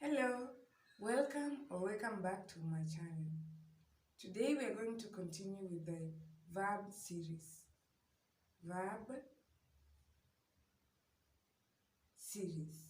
Hello, welcome back to my channel. Today we are going to continue with the verb series. Verb series.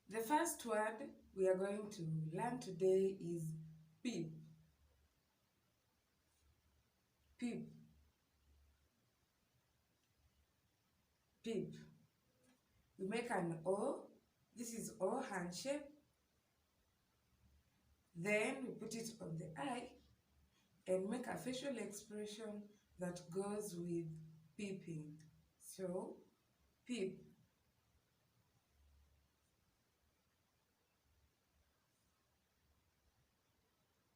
The first word we are going to learn today is PEEP. PEEP. PEEP. We make an O. This is O hand shape. Then we put it on the eye and make a facial expression that goes with peeping. So, peep.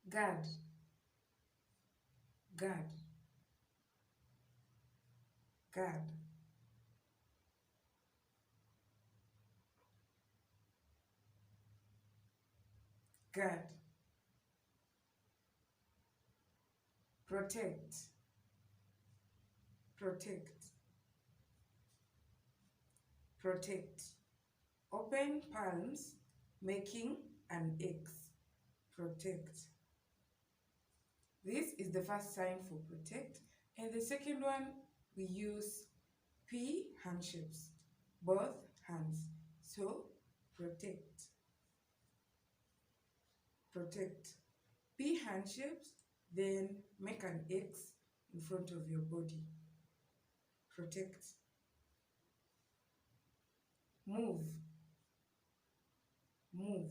Guard. Guard. Guard. Guard. Protect. Protect. Protect. Open palms, making an X. Protect. This is the first sign for protect. And the second one, we use P handshapes, both hands. So, protect. Protect. P handshapes, then make an X in front of your body. Protect. Move. Move.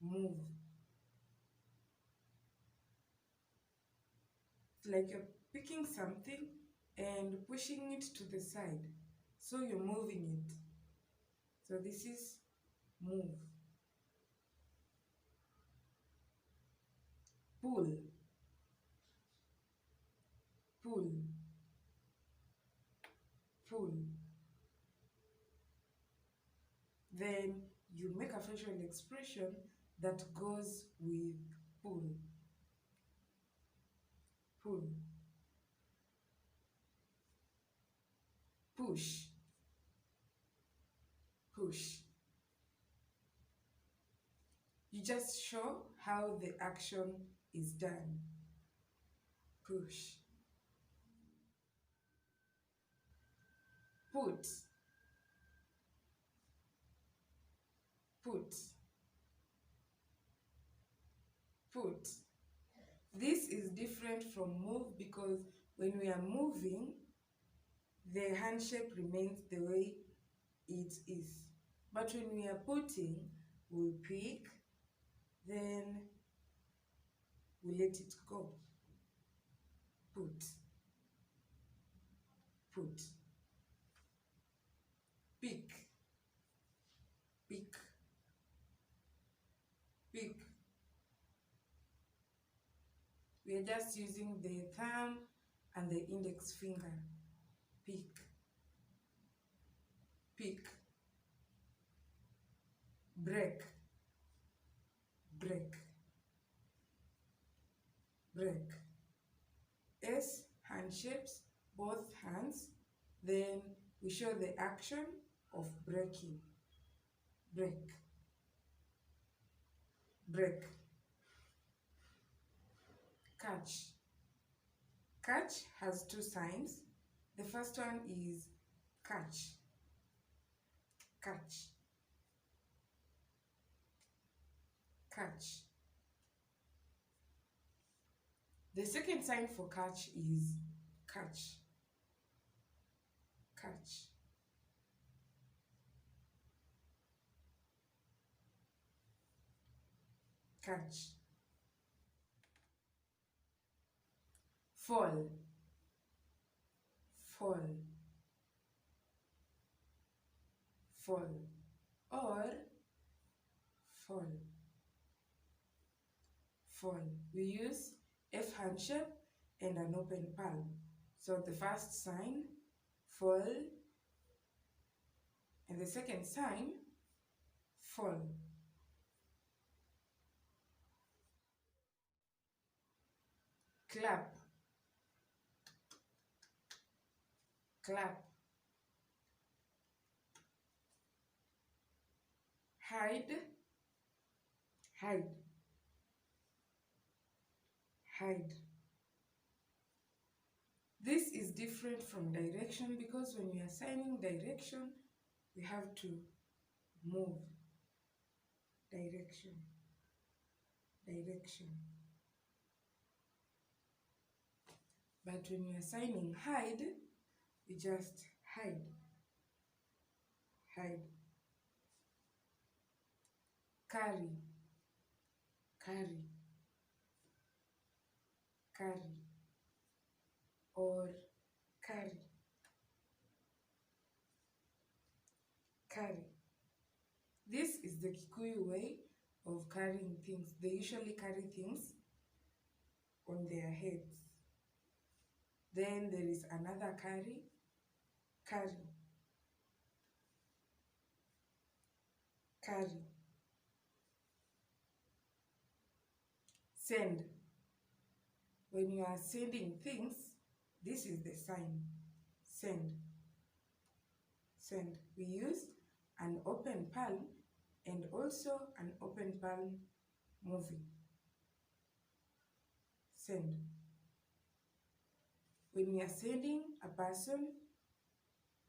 Move. It's like you're picking something and pushing it to the side. So you're moving it. So this is move. Pull. Pull. Pull. Then you make a facial expression that goes with pull. Pull. Push. Push. You just show how the action is done. Push. Put. Put. Put. This is different from move because when we are moving, the hand shape remains the way it is. But when we are putting, we pick, then we let it go. Put. Put. Pick. Pick. Pick. We are just using the thumb and the index finger. Pick. Pick. Break. Break. Break. S hand shapes, both hands. Then we show the action of breaking. Break. Break. Catch. Catch has two signs. The first one is catch. Catch. Catch. The second sign for catch is catch. Catch. Catch. Fall. Fall. Fall. Or fall. fall. We use F hand shape and an open palm. So the first sign, fall, and the second sign, fall. Clap, clap. Hide, hide, hide. This is different from direction because when we are signing direction, we have to move. Direction, direction. But when we are signing hide, we just hide, hide. Carry, carry, carry, or carry, carry. This is the Kikuyu way of carrying things. They usually carry things on their heads. Then there is another carry, carry, carry. Send. When you are sending things, this is the sign. Send. Send. We use an open palm and also an open palm moving. Send. When we are sending a person,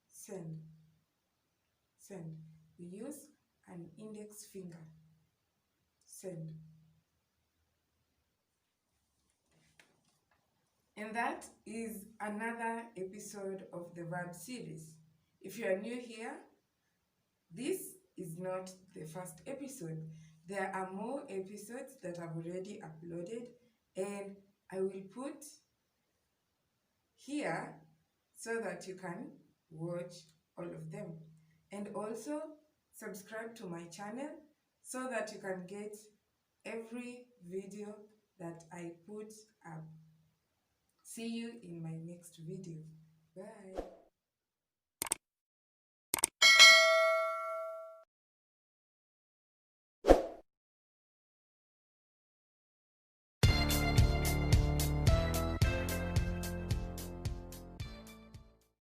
send. Send. We use an index finger. Send. And that is another episode of the verb series. If you are new here, this is not the first episode. There are more episodes that I've already uploaded, and I will put here so that you can watch all of them. And also subscribe to my channel so that you can get every video that I put up. See you in my next video. Bye.